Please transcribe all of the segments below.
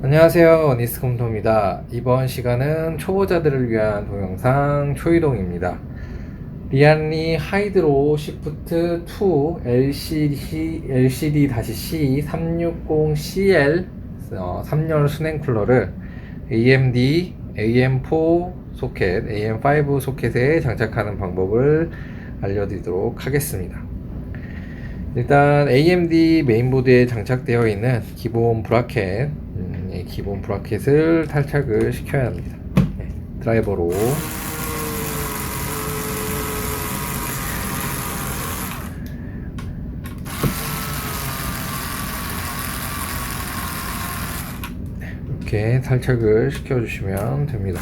안녕하세요. 니스컴퓨터입니다. 이번 시간은 초보자들을 위한 동영상 초이동입니다. 리안리 하이드로 시프트 2 LCD-C 360CL 3열 순행 쿨러를 AMD AM4 소켓, AM5 소켓에 장착하는 방법을 알려드리도록 하겠습니다. 일단 AMD 메인보드에 장착되어 있는 기본 브라켓, 기본 브라켓을 탈착을 시켜야 합니다. 드라이버로 이렇게 탈착을 시켜주시면 됩니다.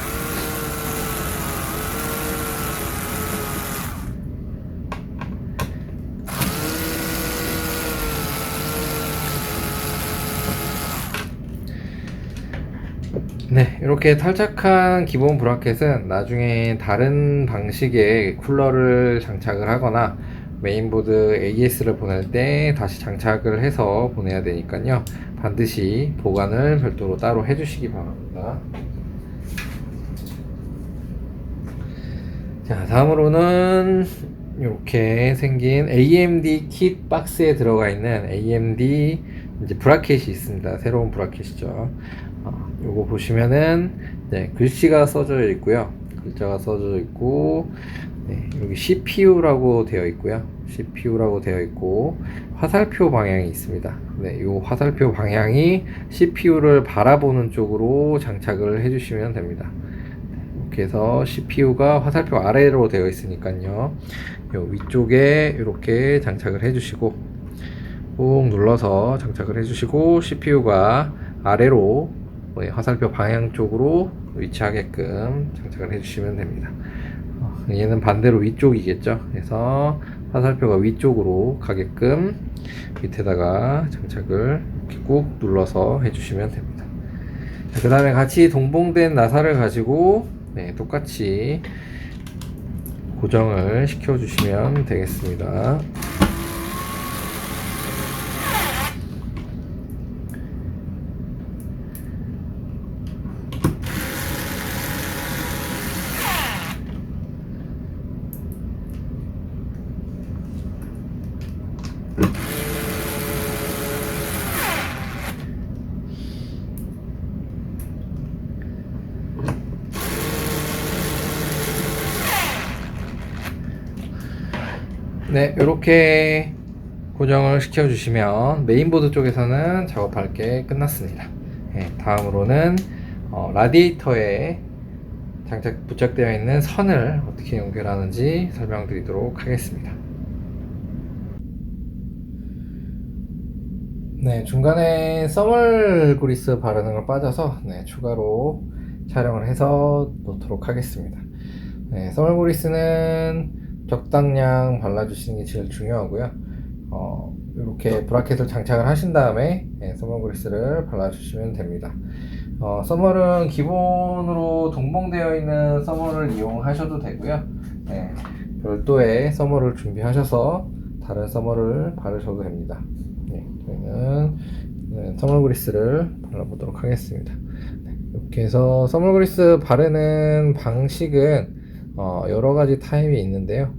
네, 이렇게 탈착한 기본 브라켓은 나중에 다른 방식의 쿨러를 장착을 하거나 메인보드 AS를 보낼 때 다시 장착을 해서 보내야 되니까요. 반드시 보관을 별도로 따로 해주시기 바랍니다. 자, 다음으로는 이렇게 생긴 AMD 킷 박스에 들어가 있는 AMD 이제 브라켓이 있습니다. 새로운 브라켓이죠. 요거 보시면은 네, 글씨가 써져 있고요. 글자가 써져 있고 네, 여기 CPU라고 되어 있고요. CPU라고 되어 있고 화살표 방향이 있습니다. 네, 요 화살표 방향이 CPU를 바라보는 쪽으로 장착을 해주시면 됩니다. 이렇게 해서 CPU가 화살표 아래로 되어 있으니까요. 요 위쪽에 이렇게 장착을 해주시고 꾹 눌러서 장착을 해주시고 CPU가 아래로 화살표 방향 쪽으로 위치하게끔 장착을 해주시면 됩니다. 얘는 반대로 위쪽이겠죠. 그래서 화살표가 위쪽으로 가게끔 밑에다가 장착을 이렇게 꾹 눌러서 해주시면 됩니다. 그 다음에 같이 동봉된 나사를 가지고 똑같이 고정을 시켜주시면 되겠습니다. 네, 이렇게 고정을 시켜주시면 메인보드 쪽에서는 작업할 게 끝났습니다. 네, 다음으로는 라디에이터에 부착되어 있는 선을 어떻게 연결하는지 설명드리도록 하겠습니다. 네, 중간에 써멀 그리스 바르는 걸 빠져서 추가로 촬영을 해서 놓도록 하겠습니다. 네, 써멀 그리스는 적당량 발라주시는 게 제일 중요하고요. 이렇게 브라켓을 장착을 하신 다음에 써멀 그리스를 발라주시면 됩니다. 써멀은 기본으로 동봉되어 있는 써멀을 이용하셔도 되고요. 별도의 써멀을 준비하셔서 다른 써멀을 바르셔도 됩니다. 저희는 써멀 그리스를 발라보도록 하겠습니다. 이렇게 해서 써멀 그리스 바르는 방식은 여러 가지 타입이 있는데요.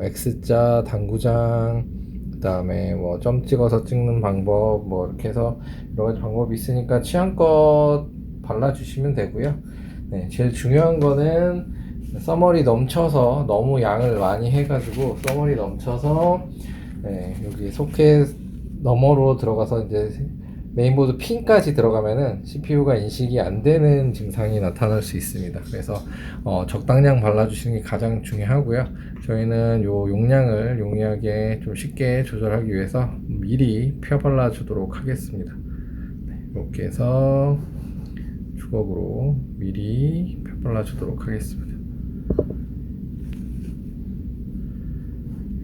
X자, 당구장, 그 다음에 점 찍어서 찍는 방법, 이렇게 해서 여러 가지 방법이 있으니까 취향껏 발라주시면 되고요. 제일 중요한 거는 써멀이 넘쳐서 너무 양을 많이 해가지고 써멀이 넘쳐서 여기 소켓 너머로 들어가서 이제 메인보드 핀까지 들어가면은 CPU가 인식이 안 되는 증상이 나타날 수 있습니다. 그래서 적당량 발라주시는 게 가장 중요하고요. 저희는 요 용량을 용이하게 좀 쉽게 조절하기 위해서 미리 펴 발라주도록 하겠습니다. 이렇게 해서 주걱으로 미리 펴 발라주도록 하겠습니다.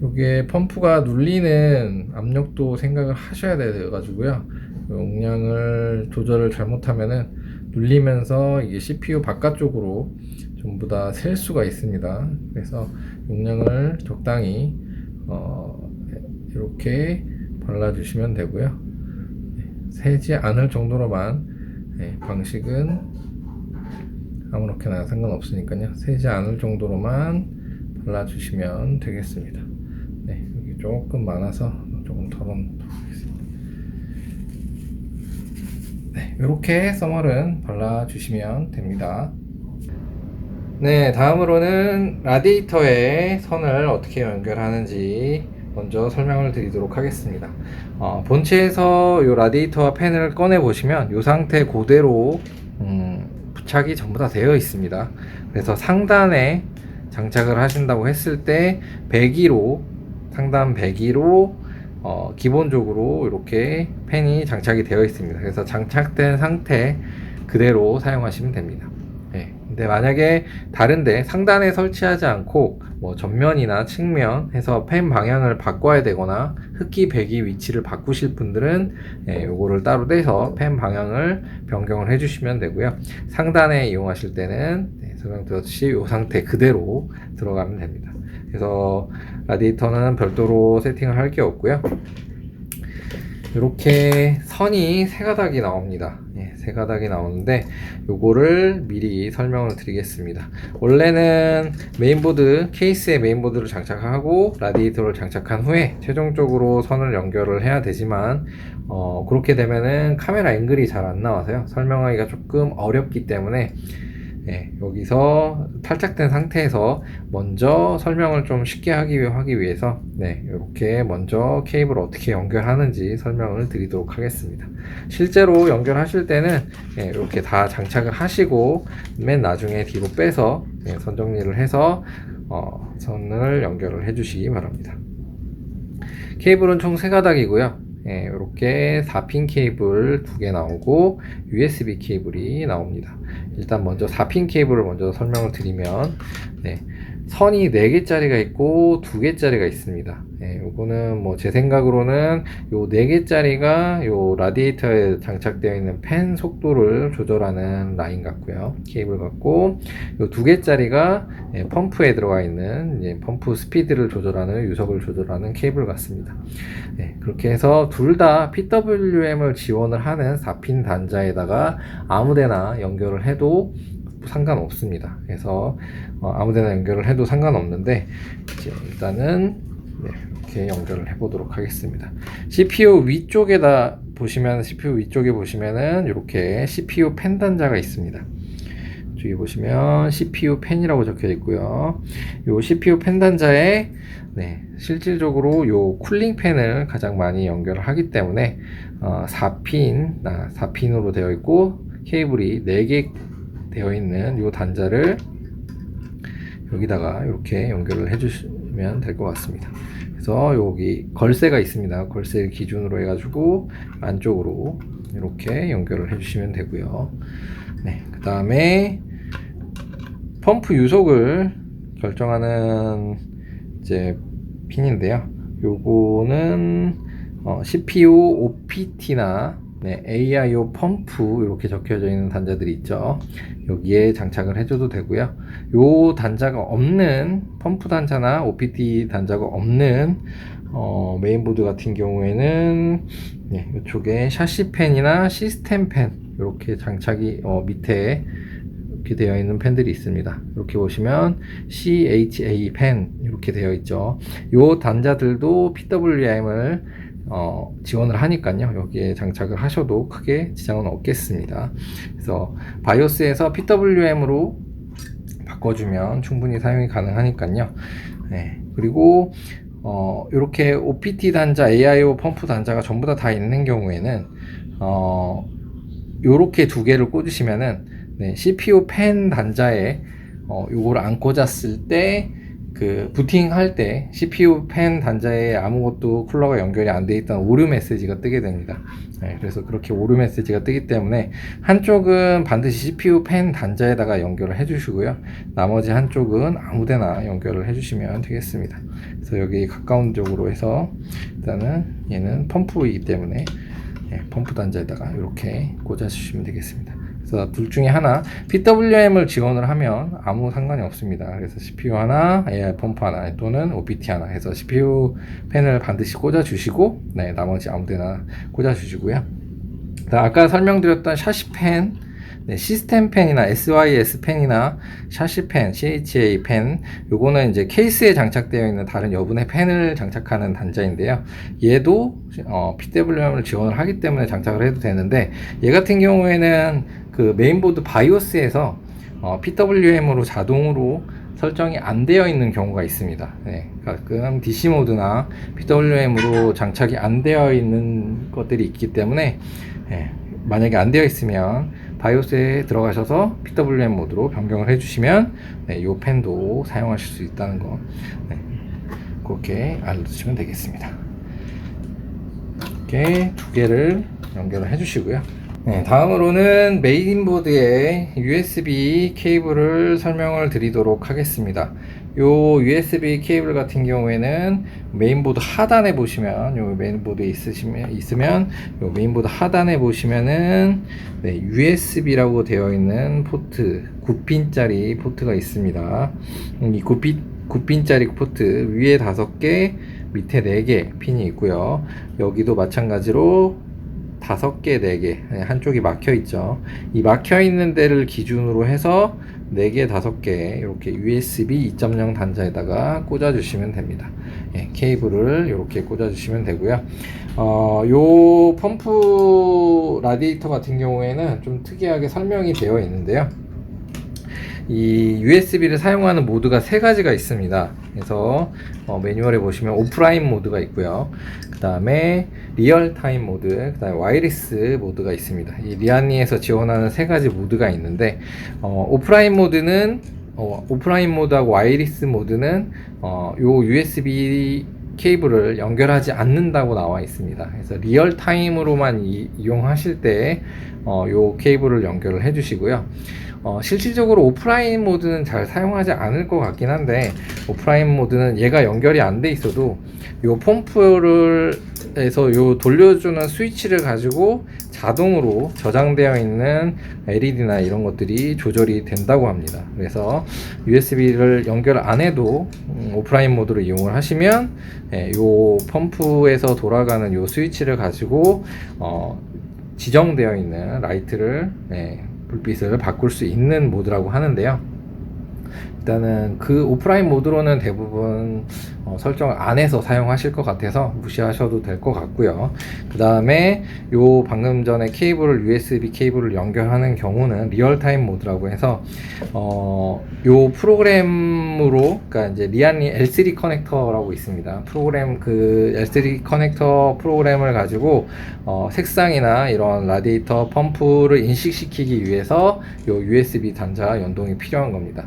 요게 펌프가 눌리는 압력도 생각을 하셔야 돼가지고요. 용량을 조절을 잘못하면은 눌리면서 이게 CPU 바깥쪽으로 전부 다 셀 수가 있습니다. 그래서 용량을 적당히 이렇게 발라주시면 되고요. 새지 않을 정도로만 네, 방식은 아무렇게나 상관없으니까요. 세지 않을 정도로만 발라주시면 되겠습니다. 네, 여기 조금 많아서 조금 덜어놓도록 하겠습니다. 네, 이렇게 써멀은 발라주시면 됩니다. 네, 다음으로는 라디에이터에 선을 어떻게 연결하는지 먼저 설명을 드리도록 하겠습니다. 본체에서 이 라디에이터와 팬을 꺼내 보시면 이 상태 그대로 부착이 전부 다 되어 있습니다. 그래서 상단에 장착을 하신다고 했을 때 배기로, 상단 배기로 기본적으로 이렇게 팬이 장착이 되어 있습니다. 그래서 장착된 상태 그대로 사용하시면 됩니다. 네, 근데 만약에 다른데 상단에 설치하지 않고 뭐 전면이나 측면 해서 팬 방향을 바꿔야 되거나 흡기 배기 위치를 바꾸실 분들은 요거를 따로 떼서 팬 방향을 변경을 해주시면 되고요. 상단에 이용하실 때는 설명드렸듯이 이 상태 그대로 들어가면 됩니다. 그래서 라디에이터는 별도로 세팅을 할 게 없고요. 이렇게 선이 세 가닥이 나옵니다. 세 가닥이 나오는데 요거를 미리 설명을 드리겠습니다. 원래는 메인보드, 케이스에 메인보드를 장착하고 라디에이터를 장착한 후에 최종적으로 선을 연결을 해야 되지만 그렇게 되면은 카메라 앵글이 잘 안 나와서요. 설명하기가 조금 어렵기 때문에 여기서 탈착된 상태에서 먼저 설명을 좀 쉽게 하기 위해서 이렇게 먼저 케이블을 어떻게 연결하는지 설명을 드리도록 하겠습니다. 실제로 연결하실 때는 이렇게 다 장착을 하시고 맨 나중에 뒤로 빼서 선 정리를 해서 선을 연결을 해 주시기 바랍니다. 케이블은 총 3가닥이고요. 이렇게 4핀 케이블 2개 나오고 USB 케이블이 나옵니다. 일단 먼저 4핀 케이블을 먼저 설명을 드리면 선이 4개짜리가 있고 2개짜리가 있습니다. 요거는 뭐 제 생각으로는 요 4개짜리가 요 라디에이터에 장착되어 있는 팬 속도를 조절하는 라인 같고요. 케이블 같고 요 2개짜리가 펌프에 들어가 있는 펌프 스피드를 조절하는 유속을 조절하는 케이블 같습니다. 그렇게 해서 둘 다 PWM을 지원을 하는 4핀 단자에다가 아무데나 연결을 해도 상관없습니다. 그래서 아무데나 연결을 해도 상관없는데 이제 일단은 이렇게 연결을 해보도록 하겠습니다. CPU 위쪽에다 보시면 CPU 위쪽에 보시면은 이렇게 CPU 팬 단자가 있습니다. 여기 보시면 CPU 팬이라고 적혀 있고요. 요 CPU 팬 단자에 실질적으로 요 쿨링 팬을 가장 많이 연결을 하기 때문에 4핀으로 되어 있고 케이블이 4개 되어 있는 요 단자를 여기다가 이렇게 연결을 해주시면 될 것 같습니다. 그래서 여기 걸쇠가 있습니다. 걸쇠를 기준으로 해가지고 안쪽으로 이렇게 연결을 해주시면 되고요. 그 다음에 펌프 유속을 결정하는 이제 핀인데요. 요거는 CPU OPT나 AIO 펌프 이렇게 적혀져 있는 단자들이 있죠. 여기에 장착을 해줘도 되고요. 요 단자가 없는 펌프 단자나 OPT 단자가 없는 메인보드 같은 경우에는 이쪽에 샤시 팬이나 시스템 팬 이렇게 장착이 밑에 이렇게 되어 있는 팬들이 있습니다. 이렇게 보시면 CHA 팬 이렇게 되어 있죠. 요 단자들도 PWM을 지원을 하니까요. 여기에 장착을 하셔도 크게 지장은 없겠습니다. 그래서 바이오스에서 PWM으로 바꿔주면 충분히 사용이 가능하니까요. 그리고 이렇게 OPT 단자, AIO 펌프 단자가 전부 다 있는 경우에는 요렇게 2개를 꽂으시면은 CPU 팬 단자에 요거를 안 꽂았을 때 그 부팅할 때 CPU 팬 단자에 아무것도 쿨러가 연결이 안 돼 있다는 오류 메시지가 뜨게 됩니다. 그래서 그렇게 오류 메시지가 뜨기 때문에 한쪽은 반드시 CPU 팬 단자에다가 연결을 해 주시고요. 나머지 한쪽은 아무데나 연결을 해 주시면 되겠습니다. 그래서 여기 가까운 쪽으로 해서 일단은 얘는 펌프이기 때문에 펌프 단자에다가 이렇게 꽂아 주시면 되겠습니다. 그래서 둘 중에 하나 PWM을 지원을 하면 아무 상관이 없습니다. 그래서 CPU 하나, AI 펌프 하나 또는 OPT 하나 해서 CPU 팬을 반드시 꽂아 주시고 나머지 아무데나 꽂아 주시고요. 아까 설명드렸던 샤시 펜, 네, 시스템 펜이나 SYS 펜이나 샤시 펜, CHA 펜, 요거는 이제 케이스에 장착되어 있는 다른 여분의 펜을 장착하는 단자인데요. 얘도 PWM을 지원을 하기 때문에 장착을 해도 되는데, 얘 같은 경우에는 그 메인보드 바이오스에서 PWM으로 자동으로 설정이 안 되어 있는 경우가 있습니다. 네, 가끔 DC 모드나 PWM으로 장착이 안 되어 있는 것들이 있기 때문에, 네, 만약에 안 되어 있으면 바이오스에 들어가셔서 PWM 모드로 변경을 해주시면, 네, 이 펜도 사용하실 수 있다는 거, 네, 그렇게 알려주시면 되겠습니다. 이렇게 두 개를 연결을 해주시고요. 네, 다음으로는 메인보드의 USB 케이블을 설명을 드리도록 하겠습니다. 요 USB 케이블 같은 경우에는 메인보드 하단에 보시면, 요 메인보드에 있으면 요 메인보드 하단에 보시면은, 네, USB라고 되어 있는 포트, 9핀짜리 포트가 있습니다. 이 9핀짜리 포트 위에 5개, 밑에 4개 핀이 있고요. 여기도 마찬가지로 5개, 4개, 한쪽이 막혀 있죠. 이 막혀 있는 데를 기준으로 해서 4개, 5개 이렇게 USB 2.0 단자에다가 꽂아 주시면 됩니다. 예, 케이블을 이렇게 꽂아 주시면 되고요. 요 펌프 라디에이터 같은 경우에는 좀 특이하게 설명이 되어 있는데요. 이 USB를 사용하는 모드가 3가지가 있습니다. 그래서 매뉴얼에 보시면 오프라인 모드가 있고요. 그 다음에 리얼타임 모드, 그 다음에 와이리스 모드가 있습니다. 이 리안리에서 지원하는 3가지 모드가 있는데, 오프라인 모드하고 와이리스 모드는 요 USB 케이블을 연결하지 않는다고 나와 있습니다. 그래서 리얼타임으로만 이용하실 때 요 케이블을 연결을 해 주시고요. 실질적으로 오프라인 모드는 잘 사용하지 않을 것 같긴 한데, 오프라인 모드는 얘가 연결이 안 돼 있어도 요 펌프를 해서 요 돌려주는 스위치를 가지고 자동으로 저장되어 있는 LED나 이런 것들이 조절이 된다고 합니다. 그래서 USB를 연결 안 해도 오프라인 모드로 이용을 하시면, 요 펌프에서 돌아가는 요 스위치를 가지고 지정되어 있는 라이트를, 불빛을 바꿀 수 있는 모드라고 하는데요. 일단은 그 오프라인 모드로는 대부분 설정을 안 해서 사용하실 것 같아서 무시하셔도 될 것 같고요. 그 다음에 요 방금 전에 USB 케이블을 연결하는 경우는 리얼타임 모드라고 해서 요 프로그램으로, 그러니까 이제 리안리 L3 커넥터라고 있습니다. 그 L3 커넥터 프로그램을 가지고 색상이나 이런 라디에이터 펌프를 인식시키기 위해서 요 USB 단자 연동이 필요한 겁니다.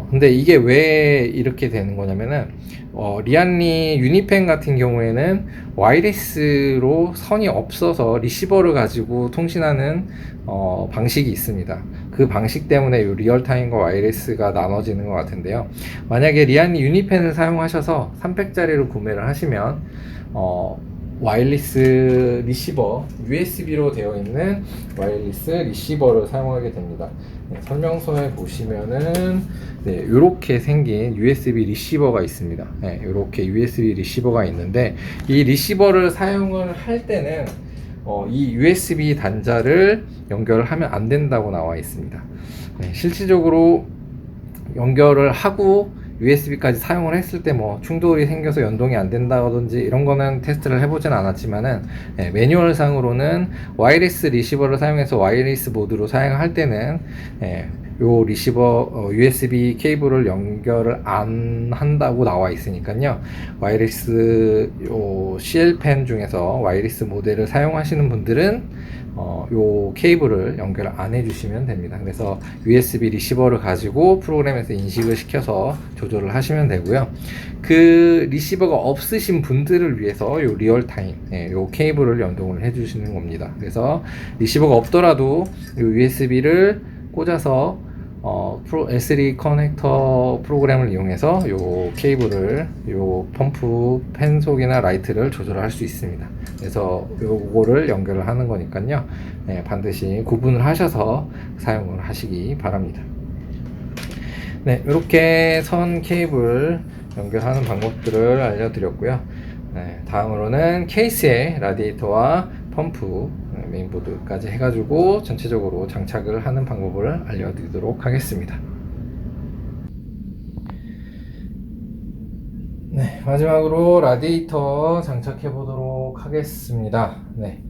근데 이게 왜 이렇게 되는 거냐면은, 리안리 유니펜 같은 경우에는 와이리스로 선이 없어서 리시버를 가지고 통신하는 방식이 있습니다. 그 방식 때문에 요 리얼타임과 와이리스가 나눠지는 것 같은데요. 만약에 리안리 유니펜을 사용하셔서 3팩짜리를 구매를 하시면 와이리스 리시버, USB로 되어 있는 와이리스 리시버를 사용하게 됩니다. 설명서에 보시면은, 이렇게 생긴 USB 리시버가 있습니다. 이렇게 USB 리시버가 있는데, 이 리시버를 사용을 할 때는 이 USB 단자를 연결을 하면 안 된다고 나와 있습니다. 실질적으로 연결을 하고 USB까지 사용을 했을 때 뭐 충돌이 생겨서 연동이 안 된다든지 이런 거는 테스트를 해보진 않았지만은, 매뉴얼 상으로는 와이리스 리시버를 사용해서 와이리스 모드로 사용할 때는 요 리시버 USB 케이블을 연결을 안 한다고 나와 있으니까요. 와이리스 요 CL펜 중에서 와이리스 모델을 사용하시는 분들은 요 케이블을 연결 안 해주시면 됩니다. 그래서 USB 리시버를 가지고 프로그램에서 인식을 시켜서 조절을 하시면 되고요. 그 리시버가 없으신 분들을 위해서 요 리얼타임, 요 케이블을 연동을 해주시는 겁니다. 그래서 리시버가 없더라도 요 USB를 꽂아서 L3 커넥터 프로그램을 이용해서 요 케이블을, 요 펌프 펜 속이나 라이트를 조절할 수 있습니다. 그래서 요거를 연결을 하는 거니까요. 반드시 구분을 하셔서 사용을 하시기 바랍니다. 네, 이렇게 선 케이블 연결하는 방법들을 알려드렸고요. 다음으로는 케이스의 라디에이터와 펌프 메인보드까지 해가지고 전체적으로 장착을 하는 방법을 알려드리도록 하겠습니다. 네, 마지막으로 라디에이터 장착해 보도록 하겠습니다. 네,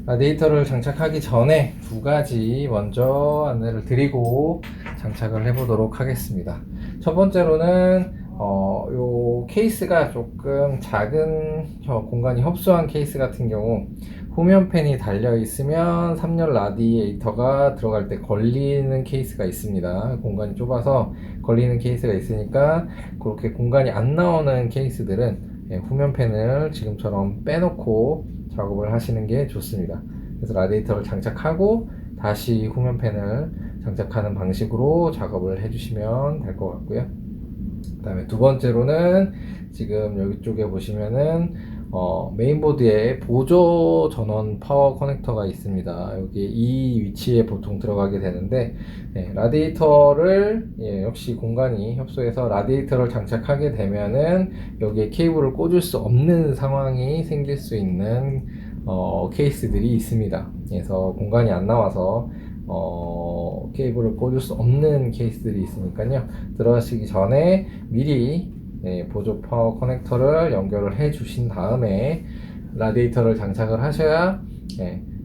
라디에이터를 장착하기 전에 두 가지 먼저 안내를 드리고 장착을 해 보도록 하겠습니다. 첫 번째로는 요 케이스가 조금 작은 공간이 협소한 케이스 같은 경우 후면팬이 달려 있으면 3열 라디에이터가 들어갈 때 걸리는 케이스가 있습니다. 공간이 좁아서 걸리는 케이스가 있으니까 그렇게 공간이 안 나오는 케이스들은 후면팬을 지금처럼 빼놓고 작업을 하시는 게 좋습니다. 그래서 라디에이터를 장착하고 다시 후면팬을 장착하는 방식으로 작업을 해주시면 될 것 같고요. 그 다음에 두 번째로는 지금 여기 쪽에 보시면은 메인보드에 보조 전원 파워 커넥터가 있습니다. 여기 이 위치에 보통 들어가게 되는데 라디에이터를 역시 공간이 협소해서 라디에이터를 장착하게 되면은 여기에 케이블을 꽂을 수 없는 상황이 생길 수 있는 케이스들이 있습니다. 그래서 공간이 안 나와서 케이블을 꽂을 수 없는 케이스들이 있으니까요. 들어가시기 전에 미리 보조 파워 커넥터를 연결을 해 주신 다음에 라디에이터를 장착을 하셔야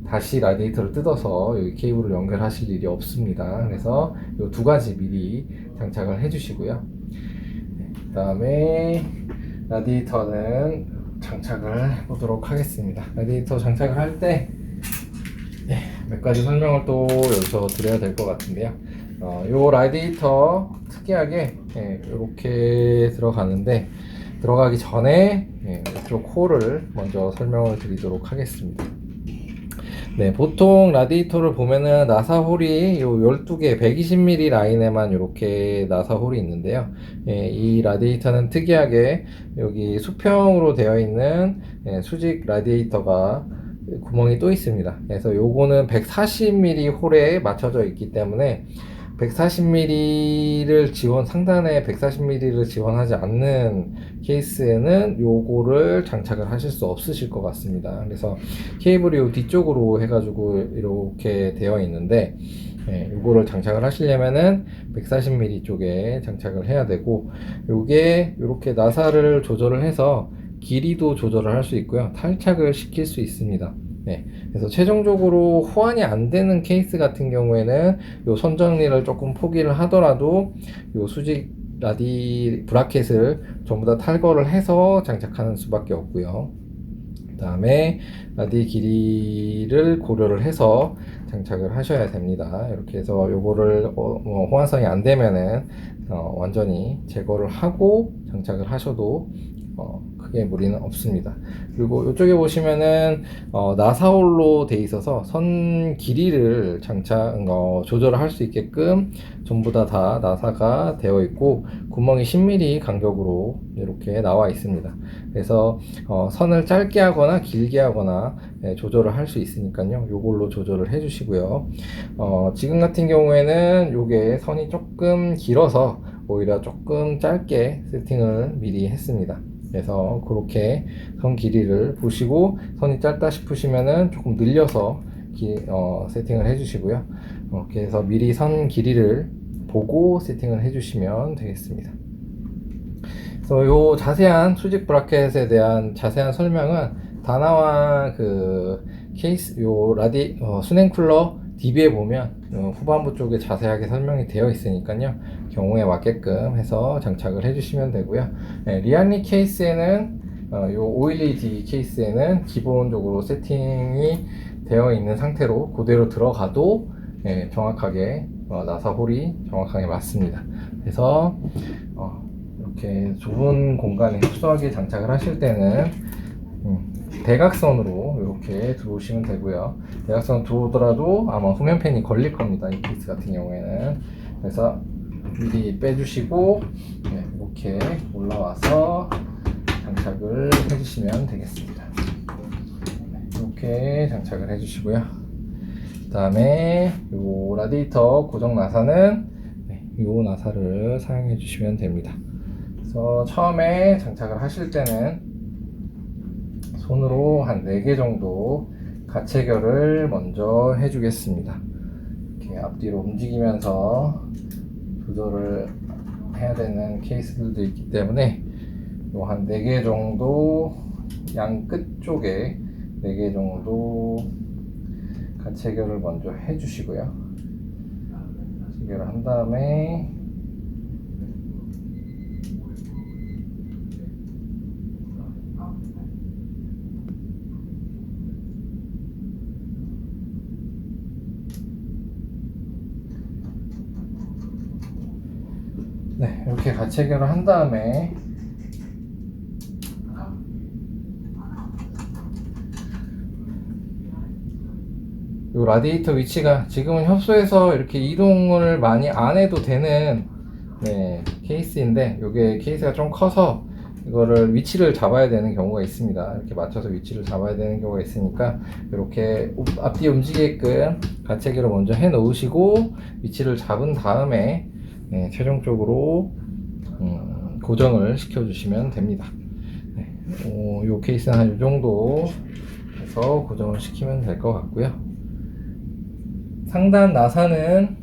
다시 라디에이터를 뜯어서 여기 케이블을 연결하실 일이 없습니다. 그래서 이 두 가지 미리 장착을 해 주시고요. 그 다음에 라디에이터는 장착을 해 보도록 하겠습니다. 라디에이터 장착을 할 때 몇 가지 설명을 또 여기서 드려야 될 것 같은데요. 요 라디에이터 특이하게 이렇게 들어가는데 들어가기 전에 이쪽 홀을 먼저 설명을 드리도록 하겠습니다. 네, 보통 라디에이터를 보면은 나사 홀이 요 12개 120mm 라인에만 이렇게 나사 홀이 있는데요. 이 라디에이터는 특이하게 여기 수평으로 되어 있는 수직 라디에이터가 구멍이 또 있습니다. 그래서 요거는 140mm 홀에 맞춰져 있기 때문에 140mm를 상단에 140mm를 지원하지 않는 케이스에는 요거를 장착을 하실 수 없으실 것 같습니다. 그래서 케이블이 요 뒤쪽으로 해가지고 이렇게 되어 있는데 요거를 장착을 하시려면은 140mm 쪽에 장착을 해야 되고 요게 이렇게 나사를 조절을 해서 길이도 조절을 할 수 있고요. 탈착을 시킬 수 있습니다. 그래서 최종적으로 호환이 안 되는 케이스 같은 경우에는 요 선 정리를 조금 포기를 하더라도 요 수직 라디 브라켓을 전부 다 탈거를 해서 장착하는 수밖에 없고요. 그 다음에 라디 길이를 고려를 해서 장착을 하셔야 됩니다. 이렇게 해서 요거를 호환성이 안 되면은 완전히 제거를 하고 장착을 하셔도 크게 무리는 없습니다. 그리고 이쪽에 보시면은 나사홀로 돼 있어서 선 길이를 조절을 할 수 있게끔 전부 다 나사가 되어 있고 구멍이 10mm 간격으로 이렇게 나와 있습니다. 그래서 선을 짧게 하거나 길게 하거나 조절을 할 수 있으니까요. 요걸로 조절을 해 주시고요. 지금 같은 경우에는 요게 선이 조금 길어서 오히려 조금 짧게 세팅을 미리 했습니다. 그래서 그렇게 선 길이를 보시고 선이 짧다 싶으시면은 조금 늘려서 세팅을 해 주시고요. 이렇게 해서 미리 선 길이를 보고 세팅을 해 주시면 되겠습니다. 그래서 요 자세한 수직 브라켓에 대한 자세한 설명은 다나와 그 케이스 요 수냉 쿨러 DB에 보면 후반부 쪽에 자세하게 설명이 되어 있으니까요. 경우에 맞게끔 해서 장착을 해주시면 되고요. 리안리 케이스에는 요 512D 케이스에는 기본적으로 세팅이 되어 있는 상태로 그대로 들어가도 정확하게 나사 홀이 정확하게 맞습니다. 그래서 이렇게 좁은 공간에 협소하게 장착을 하실 때는 대각선으로 이렇게 들어오시면 되고요. 대각선 들어오더라도 아마 후면팬이 걸릴 겁니다. 이 케이스 같은 경우에는. 그래서 미리 빼주시고 이렇게 올라와서 장착을 해주시면 되겠습니다. 이렇게 장착을 해주시고요. 그 다음에 이 라디에이터 고정 나사는 이 나사를 사용해 주시면 됩니다. 그래서 처음에 장착을 하실 때는 손으로 한 4개 정도 가체결을 먼저 해주겠습니다. 이렇게 앞뒤로 움직이면서 조절을 해야 되는 케이스들도 있기 때문에 요 한 4개 정도 양 끝 쪽에 4개 정도 가체결을 먼저 해주시고요. 가체결을 한 다음에 네, 이렇게 가체결을 한 다음에 이 라디에이터 위치가 지금은 협소해서 이렇게 이동을 많이 안 해도 되는 케이스인데, 이게 케이스가 좀 커서 이거를 위치를 잡아야 되는 경우가 있습니다. 이렇게 맞춰서 위치를 잡아야 되는 경우가 있으니까 이렇게 앞뒤 움직이게끔 가체기를 먼저 해 놓으시고 위치를 잡은 다음에 최종적으로 고정을 시켜 주시면 됩니다. 이 케이스는 한 이 정도 해서 고정을 시키면 될 것 같고요. 상단 나사는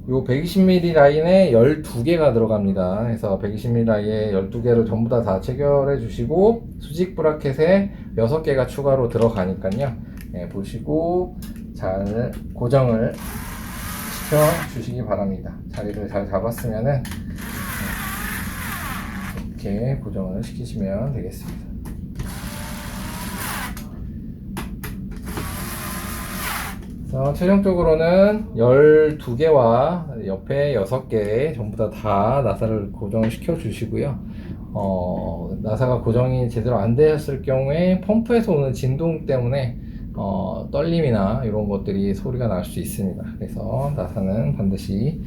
요 120mm 라인에 12개가 들어갑니다. 그래서 120mm 라인에 12개를 전부 다 체결해 주시고, 수직 브라켓에 6개가 추가로 들어가니까요. 보시고 잘 고정을 시켜 주시기 바랍니다. 자리를 잘 잡았으면은 이렇게 고정을 시키시면 되겠습니다. 최종적으로는 12개와 옆에 6개 전부 다 나사를 고정을 시켜 주시고요. 나사가 고정이 제대로 안 되었을 경우에 펌프에서 오는 진동 때문에 떨림이나 이런 것들이 소리가 날 수 있습니다. 그래서 나사는 반드시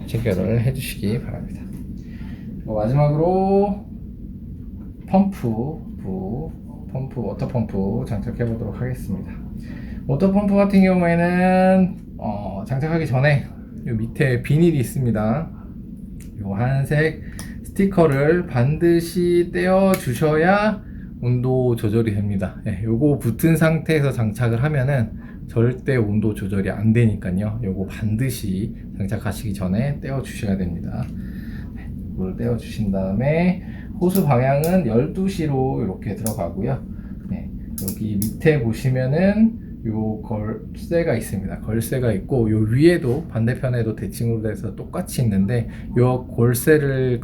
체결을 해 주시기 바랍니다. 마지막으로 워터펌프 장착해 보도록 하겠습니다. 워터펌프 같은 경우에는 장착하기 전에 요 밑에 비닐이 있습니다. 요 하얀색 스티커를 반드시 떼어 주셔야 온도 조절이 됩니다. 요거 붙은 상태에서 장착을 하면은 절대 온도 조절이 안 되니까요. 요거 반드시 장착하시기 전에 떼어 주셔야 됩니다. 이걸 떼어 주신 다음에 호수 방향은 12시로 이렇게 들어가고요. 여기 밑에 보시면은 요 걸쇠가 있습니다. 걸쇠가 있고, 요 위에도 반대편에도 대칭으로 돼서 똑같이 있는데, 요 걸쇠를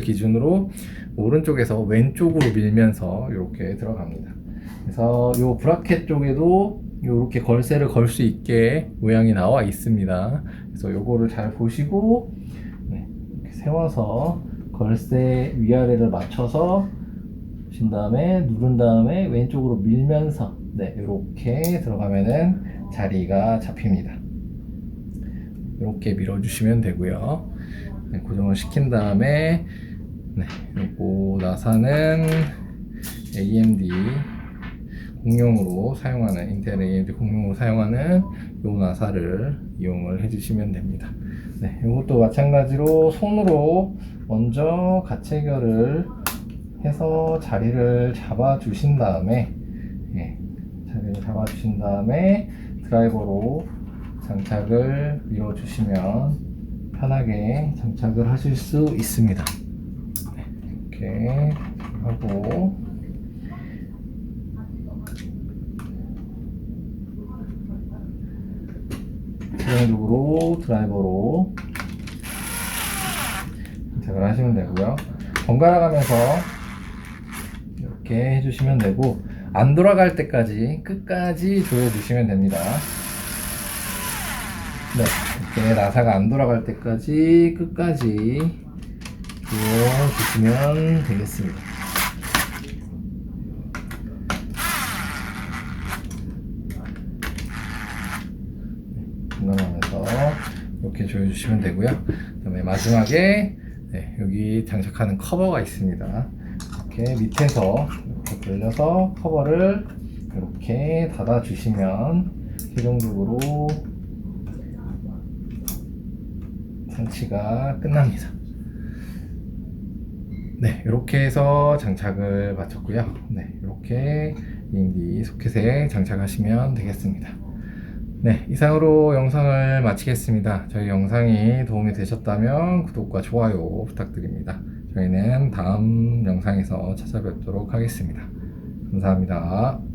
기준으로 오른쪽에서 왼쪽으로 밀면서 이렇게 들어갑니다. 그래서 요 브라켓 쪽에도 요렇게 걸쇠를 걸 수 있게 모양이 나와 있습니다. 그래서 요거를 잘 보시고 이렇게 세워서 걸쇠 위아래를 맞춰서 신 다음에 누른 다음에 왼쪽으로 밀면서 이렇게 들어가면은 자리가 잡힙니다. 이렇게 밀어주시면 되고요. 고정을 시킨 다음에 요거 나사는 AMD 공용으로 사용하는, 인텔 AMD 공용으로 사용하는 요 나사를 이용을 해주시면 됩니다. 이것도 마찬가지로 손으로 먼저 가체결을 해서 자리를 잡아 주신 다음에 드라이버로 장착을 밀어 주시면 편하게 장착을 하실 수 있습니다. 이렇게 하고 최종적으로 드라이버로 장착을 하시면 되고요. 번갈아 가면서 이렇게 해주시면 되고, 안 돌아갈 때까지 끝까지 조여주시면 됩니다. 이렇게 나사가 안 돌아갈 때까지 끝까지 조여주시면 되겠습니다. 분간하면서 이렇게 조여주시면 되고요. 그다음에 마지막에 여기 장착하는 커버가 있습니다. 이렇게 밑에서 이렇게 돌려서 커버를 이렇게 닫아 주시면 최종적으로 장치가 끝납니다. 이렇게 해서 장착을 마쳤고요. 이렇게 AMD 소켓에 장착하시면 되겠습니다. 네, 이상으로 영상을 마치겠습니다. 저희 영상이 도움이 되셨다면 구독과 좋아요 부탁드립니다. 저희는 다음 영상에서 찾아뵙도록 하겠습니다. 감사합니다.